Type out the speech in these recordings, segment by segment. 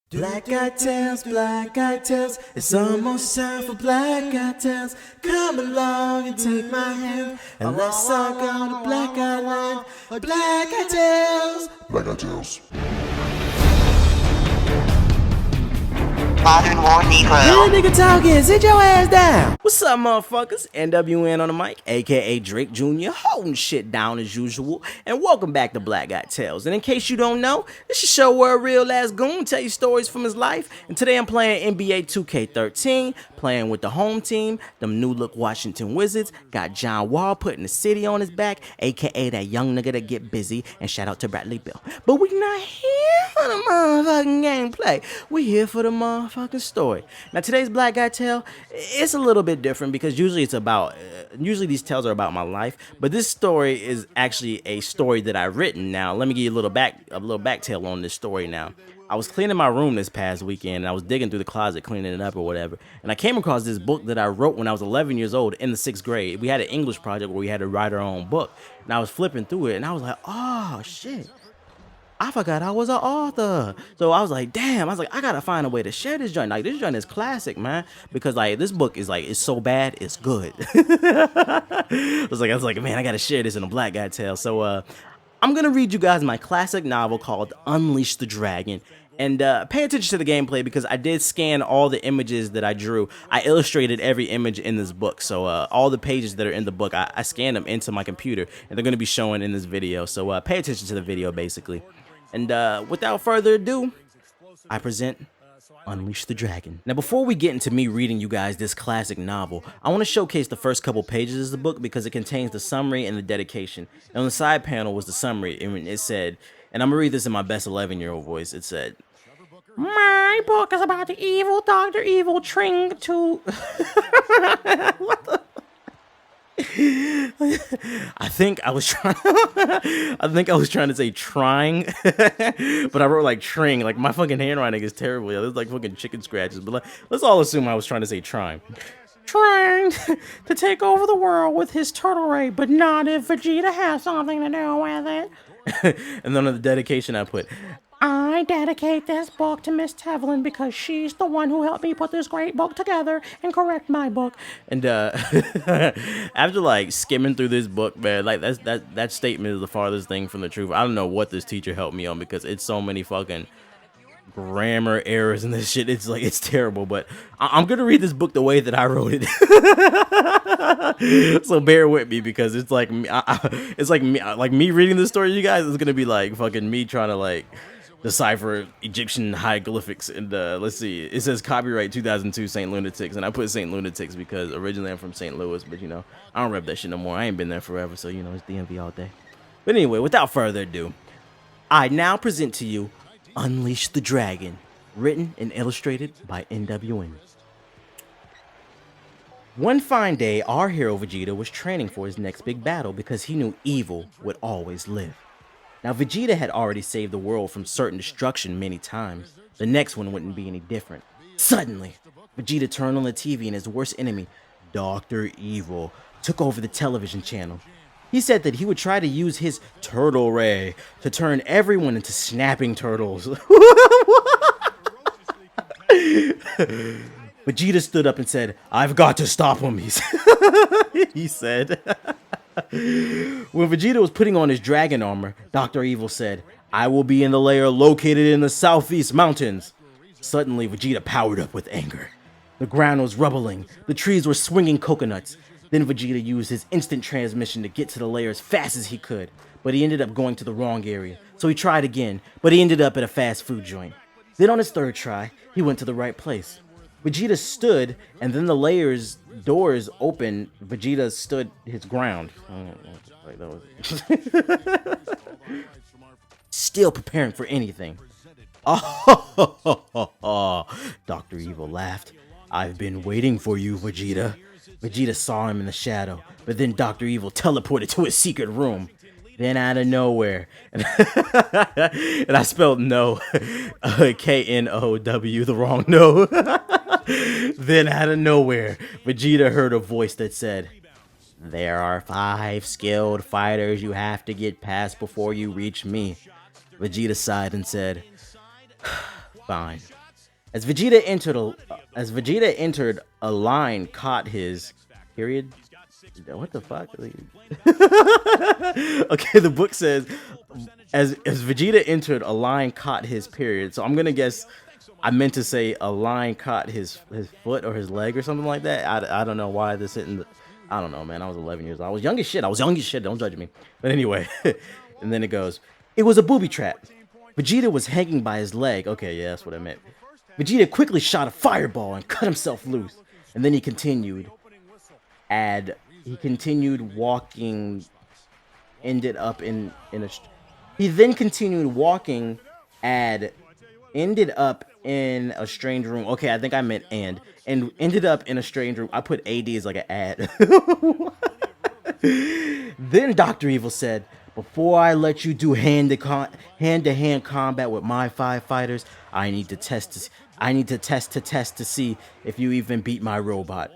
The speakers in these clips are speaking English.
Black eyed tales, it's almost time for black eyed tales. Come along and take my hand, and let's all go to black eyed land. Black eyed tales, black eyed tales. Modern War Negro. Hey, nigga talking, sit your ass down. What's up, motherfuckers? NWN on the mic, aka Drake Jr., holding shit down as usual. And welcome back to Black Eyed Tales. And in case you don't know, this is a show where a real ass goon tell you stories from his life. And today I'm playing NBA 2K13, playing with the home team, them new look Washington Wizards. Got John Wall putting the city on his back, aka that young nigga that get busy. And shout out to Bradley Bill. But we not here for the motherfucking gameplay. We here for the motherfucking story. Now today's Black Guy Tale, it's a little bit different because usually it's about, usually these tales are about my life, but this story is actually a story that I've written. Now let me give you a little back tale on this story. Now I was cleaning my room this past weekend and I was digging through the closet cleaning it up or whatever, and I came across this book that I wrote when I was 11 years old in the 6th grade. We had an English project where we had to write our own book, and I was flipping through it and I was like, oh shit, I forgot I was an author. So I was like, damn, I gotta find a way to share this joint. Like, this joint is classic, man. Because like this book is like, it's so bad, it's good. I was like, man, I gotta share this in a Black Guy Tale. So I'm gonna read you guys my classic novel called Unleash the Dragon. And pay attention to the gameplay because I did scan all the images that I drew. I illustrated every image in this book. So all the pages that are in the book, I scanned them into my computer. And they're gonna be showing in this video. So pay attention to the video, basically. And without further ado, I present Unleash the Dragon. Now, before we get into me reading you guys this classic novel, I want to showcase the first couple pages of the book because it contains the summary and the dedication. And on the side panel was the summary, and it said, and I'm going to read this in my best 11-year-old voice, it said, "My book is about the evil Dr. Evil trying to..." What the... I think I was trying to say trying, but I wrote like tring. Like my fucking handwriting is terrible. There's like fucking chicken scratches. But let's all assume I was trying to say trying to take over the world with his turtle ray, but not if Vegeta has something to do with it. And then on the dedication I put, "I dedicate this book to Miss Tevlin because she's the one who helped me put this great book together and correct my book." And after like skimming through this book, man, like that statement is the farthest thing from the truth. I don't know what this teacher helped me on because it's so many fucking grammar errors and this shit. It's like, it's terrible, but I'm gonna read this book the way that I wrote it. So bear with me because it's like it's like me reading this story, you guys. It's gonna be like fucking me trying to like decipher Egyptian hieroglyphics. And let's see, it says copyright 2002 St. Lunatics, and I put St. Lunatics because originally I'm from St. Louis, but you know, I don't rep that shit no more. I ain't been there forever, so you know, it's DMV all day. But anyway, without further ado, I now present to you Unleash the Dragon, written and illustrated by NWN. One fine day, our hero Vegeta was training for his next big battle because he knew evil would always live. Now, Vegeta had already saved the world from certain destruction many times. The next one wouldn't be any different. Suddenly, Vegeta turned on the TV and his worst enemy, Dr. Evil, took over the television channel. He said that he would try to use his turtle ray to turn everyone into snapping turtles. Vegeta stood up and said, "I've got to stop him," he said. When Vegeta was putting on his dragon armor, Dr. Evil said, "I will be in the lair located in the southeast mountains." Suddenly, Vegeta powered up with anger. The ground was rumbling. The trees were swinging coconuts. Then Vegeta used his instant transmission to get to the lair as fast as he could, but he ended up going to the wrong area. So he tried again, but he ended up at a fast food joint. Then on his third try, he went to the right place. Vegeta stood, and then the lair's doors opened. Vegeta stood his ground. Still preparing for anything. Oh, Dr. Evil laughed. "I've been waiting for you, Vegeta." Vegeta saw him in the shadow, but then Dr. Evil teleported to his secret room. Then out of nowhere, and I spelled no, K-N-O-W, the wrong no. Then out of nowhere, Vegeta heard a voice that said, "There are 5 skilled fighters you have to get past before you reach me." Vegeta sighed and said, Fine. As Vegeta entered, a line caught his period. What the fuck? Okay, the book says as Vegeta entered, a lion caught his period. So I'm gonna guess I meant to say a lion caught his foot or his leg or something like that. I don't know why this didn't. I don't know, man. I was 11 years old. I was young as shit. Don't judge me. But anyway, and then it goes. It was a booby trap. Vegeta was hanging by his leg. Okay, yeah, that's what I meant. Vegeta quickly shot a fireball and cut himself loose. And then he continued. He continued walking. Ended up in a. He then continued walking. Ended up in a strange room. Okay, I think I meant and ended up in a strange room. I put AD as like an ad. Then Dr. Evil said, "Before I let you do hand-to-hand combat with my 5 fighters, I need to test to see if you even beat my robot."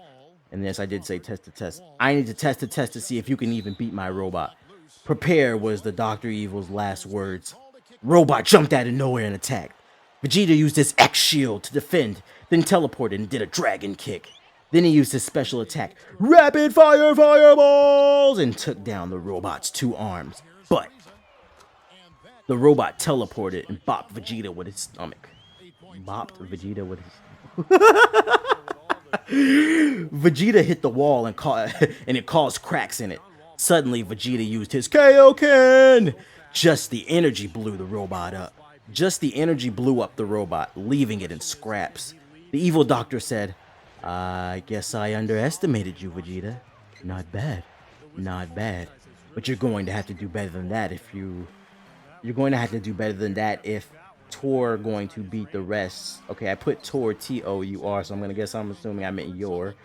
And yes, I did say test to test. I need to test to see if you can even beat my robot. Prepare was the Dr. Evil's last words. Robot jumped out of nowhere and attacked. Vegeta used his X shield to defend, then teleported and did a dragon kick. Then he used his special attack, rapid fire fireballs, and took down the robot's 2 arms. But the robot teleported and bopped Vegeta with his stomach. Bopped Vegeta with his... Vegeta hit the wall and it caused cracks in it. Suddenly, Vegeta used his Kaioken. Just the energy blew the robot up. Leaving it in scraps. The evil doctor said, "I guess I underestimated you, Vegeta. Not bad. But you're going to have to do better than that if Tor going to beat the rest." Okay, I put Tor T-O-U-R, so I'm assuming I meant your.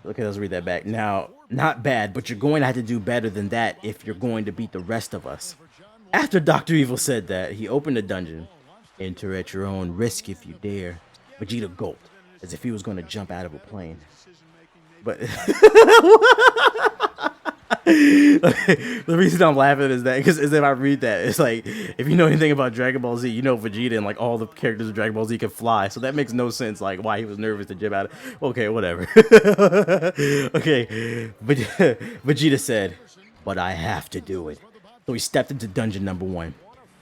Okay, let's read that back. Now, not bad, but you're going to have to do better than that if you're going to beat the rest of us. After Dr. Evil said that, he opened a dungeon. Enter at your own risk if you dare. Vegeta gulped, as if he was going to jump out of a plane. But the reason I'm laughing is that because if I read that, it's like if you know anything about Dragon Ball Z, you know Vegeta and like all the characters of Dragon Ball Z can fly, so that makes no sense. Like why he was nervous to jump out. Okay, whatever. Okay, but Vegeta said, "But I have to do it." So he stepped into dungeon number 1.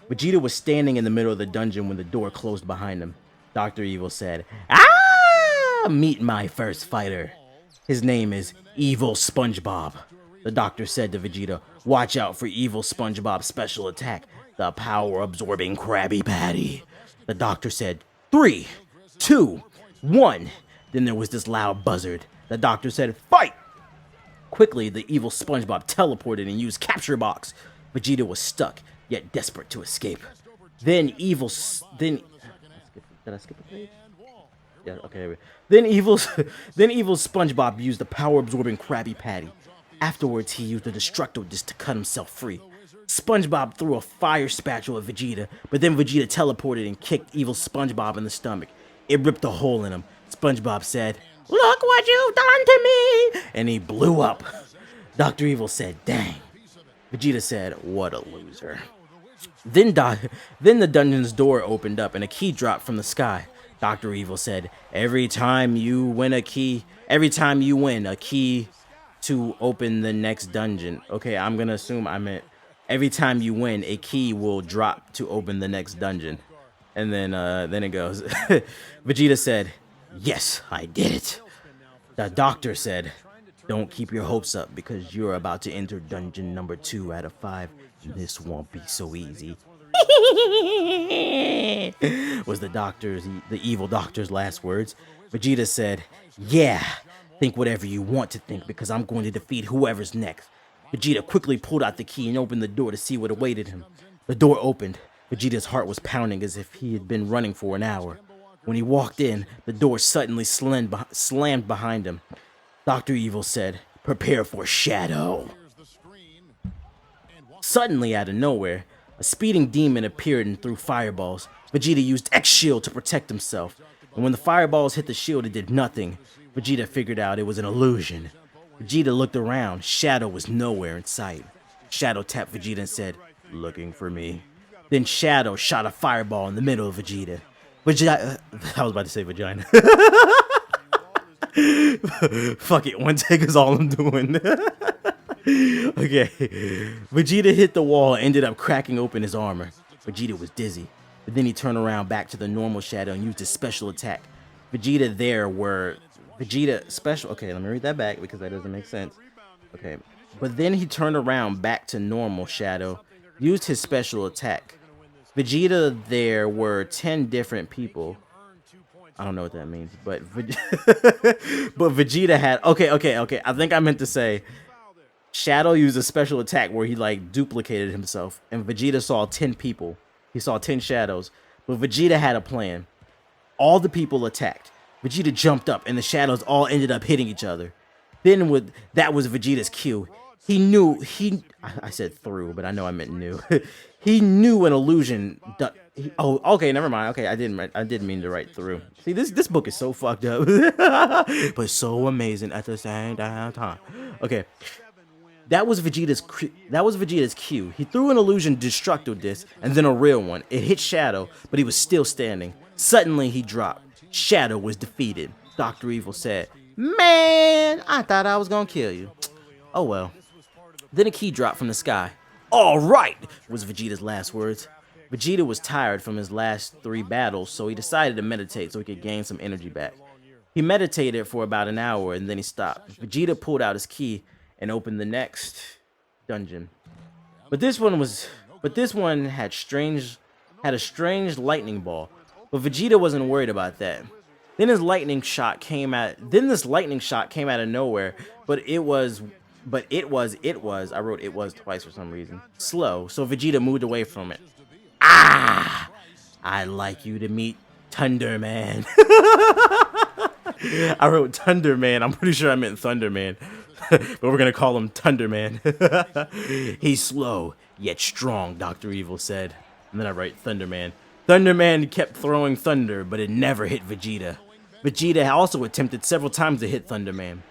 Vegeta was standing in the middle of the dungeon when the door closed behind him. Dr. Evil said, "Ah, meet my first fighter. His name is Evil SpongeBob." The doctor said to Vegeta, "Watch out for Evil SpongeBob's special attack, the power-absorbing Krabby Patty." The doctor said, 3, 2, 1. Then there was this loud buzzard. The doctor said, "Fight!" Quickly, the evil SpongeBob teleported and used Capture Box. Vegeta was stuck, yet desperate to escape. Then Did I skip a page? Yeah, okay. Then evil SpongeBob used the power-absorbing Krabby Patty. Afterwards, he used the Destructo Disc to cut himself free. SpongeBob threw a fire spatula at Vegeta, but then Vegeta teleported and kicked evil SpongeBob in the stomach. It ripped a hole in him. SpongeBob said, "Look what you've done to me!" And he blew up. Dr. Evil said, "Dang." Vegeta said, "What a loser." Then the dungeon's door opened up and a key dropped from the sky. Dr. Evil said, every time you win a key to open the next dungeon." Okay, I'm gonna assume I meant every time you win, a key will drop to open the next dungeon. And then it goes, Vegeta said, "Yes, I did it." The doctor said, "Don't keep your hopes up because you're about to enter dungeon number 2 out of 5. And this won't be so easy." Was the evil doctor's last words. Vegeta said, "Yeah, think whatever you want to think because I'm going to defeat whoever's next." Vegeta quickly pulled out the key and opened the door to see what awaited him. The door opened. Vegeta's heart was pounding as if he had been running for an hour. When he walked in, the door suddenly slammed behind him. Dr. Evil said, "Prepare for Shadow." Suddenly, out of nowhere, a speeding demon appeared and threw fireballs. Vegeta used X-Shield to protect himself, and when the fireballs hit the shield, it did nothing. Vegeta figured out it was an illusion. Vegeta looked around. Shadow was nowhere in sight. Shadow tapped Vegeta and said, "Looking for me?" Then Shadow shot a fireball in the middle of Vegeta. I was about to say vagina. Fuck it, one take is all I'm doing. Okay. Vegeta hit the wall and ended up cracking open his armor. Vegeta was dizzy, but then he turned around back to the normal Shadow and used his special attack. Vegeta special. Okay, let me read that back because that doesn't make sense. Okay. But then he turned around back to normal Shadow, used his special attack. Vegeta, there were 10 different people. I don't know what that means, but but Vegeta had okay. I think I meant to say Shadow used a special attack where he like duplicated himself, and Vegeta saw 10 people. He saw 10 shadows, but Vegeta had a plan. All the people attacked. Vegeta jumped up, and the shadows all ended up hitting each other. Then that was Vegeta's cue. I said through, but I know I meant knew. He knew an illusion. Okay, never mind. Okay, I didn't mean to write through. See, this book is so fucked up, but so amazing at the same damn time. Okay, that was Vegeta's cue. He threw an illusion destructo disc and then a real one. It hit Shadow, but he was still standing. Suddenly, he dropped. Shadow was defeated. Dr. Evil said, "Man, I thought I was gonna kill you." Oh well. Then a key dropped from the sky. "All right," was Vegeta's last words. Vegeta was tired from his last 3 battles, so he decided to meditate so he could gain some energy back. He meditated for about an hour and then he stopped. Vegeta pulled out his key and opened the next dungeon. But this one had a strange lightning ball. But Vegeta wasn't worried about that. Then this lightning shot came out of nowhere, but it was I wrote it was twice for some reason. Slow, so Vegeta moved away from it. Ah! I'd like you to meet Thunder Man. I wrote Thunder Man. I'm pretty sure I meant Thunder Man. But we're gonna call him Thunder Man. He's slow, yet strong, Dr. Evil said. And then I write Thunder Man. Thunder Man kept throwing thunder, but it never hit Vegeta. Vegeta also attempted several times to hit Thunder Man.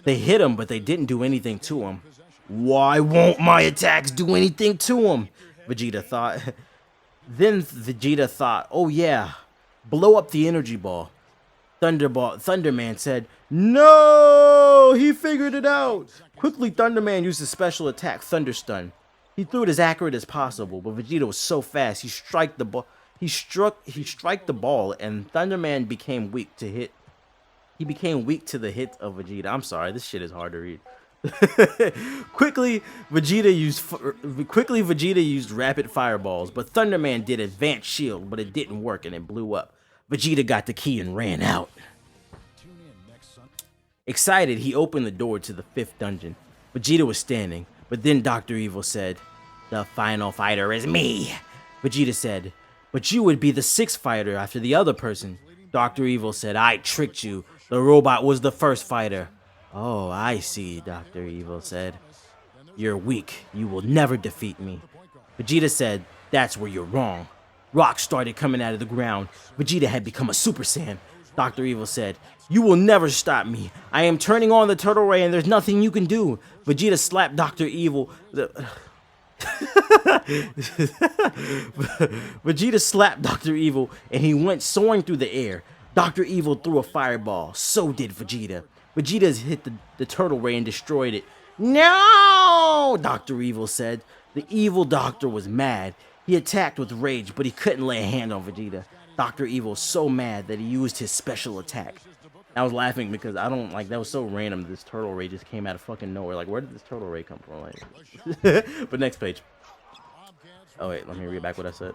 They hit him, but they didn't do anything to him. Why won't my attacks do anything to him? Vegeta thought. Then Vegeta thought, oh yeah, blow up the energy ball. Thunder Man said, no, he figured it out. Quickly, Thunder Man used his special attack, Thunder Stun. He threw it as accurate as possible, but Vegeta was so fast, he struck the ball, and Thunder Man became weak to hit. He became weak to the hit of Vegeta. I'm sorry, this shit is hard to read. Quickly, Vegeta used rapid fireballs, but Thunder Man did advanced shield, but it didn't work and it blew up. Vegeta got the key and ran out. Excited, he opened the door to the 5th dungeon. Vegeta was standing, but then Dr. Evil said, the final fighter is me. Vegeta said, but you would be the 6th fighter after the other person. Dr. Evil said, I tricked you. The robot was the first fighter. Oh, I see, Dr. Evil said. You're weak. You will never defeat me. Vegeta said, that's where you're wrong. Rocks started coming out of the ground. Vegeta had become a Super Saiyan. Dr. Evil said, you will never stop me. I am turning on the turtle ray and there's nothing you can do. Vegeta slapped Dr. Evil. Vegeta slapped Dr. Evil and he went soaring through the air. Dr. Evil threw a fireball. So did Vegeta. Vegeta hit the turtle ray and destroyed it. No! Dr. Evil said. The evil doctor was mad. He attacked with rage, but he couldn't lay a hand on Vegeta. Dr. Evil was so mad that he used his special attack. I was laughing because that was so random. This turtle ray just came out of fucking nowhere. Like, where did this turtle ray come from? Like, but next page. Oh wait, let me read back what I said.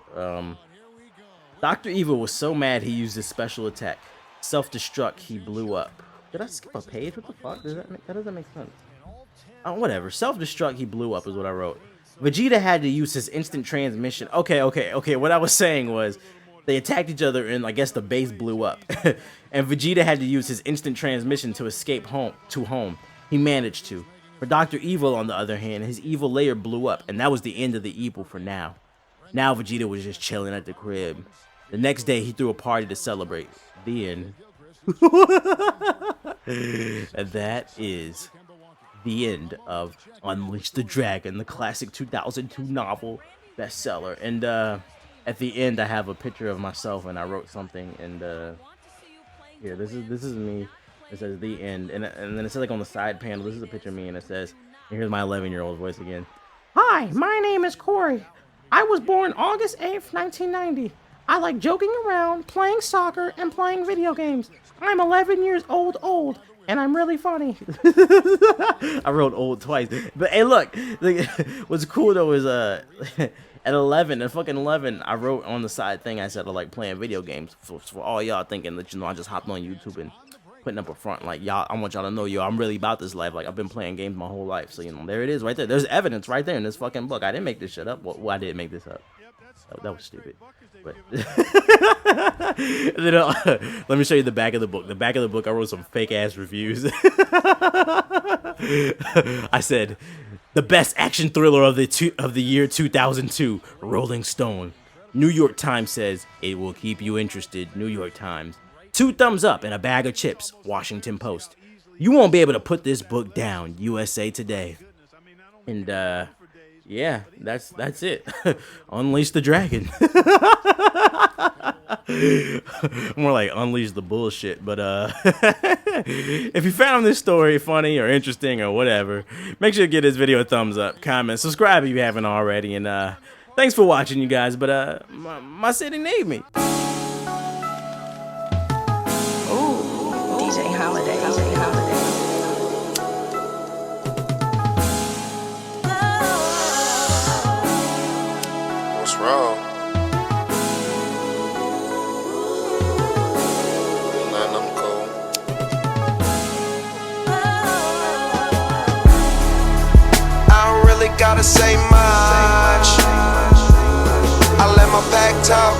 Dr. Evil was so mad he used his special attack. Self-destruct, he blew up. Did I skip a page? What the fuck? That doesn't make sense. Oh, whatever. Self-destruct, he blew up is what I wrote. Vegeta had to use his instant transmission. Okay. What I was saying was they attacked each other and I guess the base blew up. And Vegeta had to use his instant transmission to escape home. He managed to. For Dr. Evil, on the other hand, his evil layer blew up, and that was the end of the evil for now. Now Vegeta was just chilling at the crib. The next day, he threw a party to celebrate. The end. And that is the end of Unleash the Dragon, the classic 2002 novel. bestseller. And at the end, I have a picture of myself, and I wrote something. And here, this is me. It says the end, and then it says like on the side panel, this is a picture of me, and it says, and here's my 11-year-old voice again. Hi, my name is Corey. I was born August 8th, 1990. I like joking around, playing soccer, and playing video games. I'm 11 years old, and I'm really funny. I wrote old twice. But hey, look, what's cool though is at 11, at fucking 11, I wrote on the side thing, I said I like playing video games. For all y'all thinking that, you know, I just hopped on YouTube and putting up a front, like, y'all, I want y'all to know, yo, I'm really about this life. Like, I've been playing games my whole life. So, you know, there it is right there. There's evidence right there in this fucking book. I didn't make this shit up. Well, I didn't make this up. That was stupid. But then, let me show you the back of the book. The back of the book, I wrote some fake ass reviews. I said, the best action thriller of the year 2002, Rolling Stone. New York Times says it will keep you interested. New York Times. 2 thumbs up and a bag of chips. Washington Post. You won't be able to put this book down. USA Today. And yeah, that's it. Unleash the dragon. More like unleash the bullshit. But if you found this story funny or interesting or whatever, make sure to give this video a thumbs up, comment, subscribe if you haven't already, and thanks for watching, you guys. But my city need me. Ooh, DJ Holiday. What's wrong? Nothing, I'm cool. I don't really gotta say much. I let my back talk.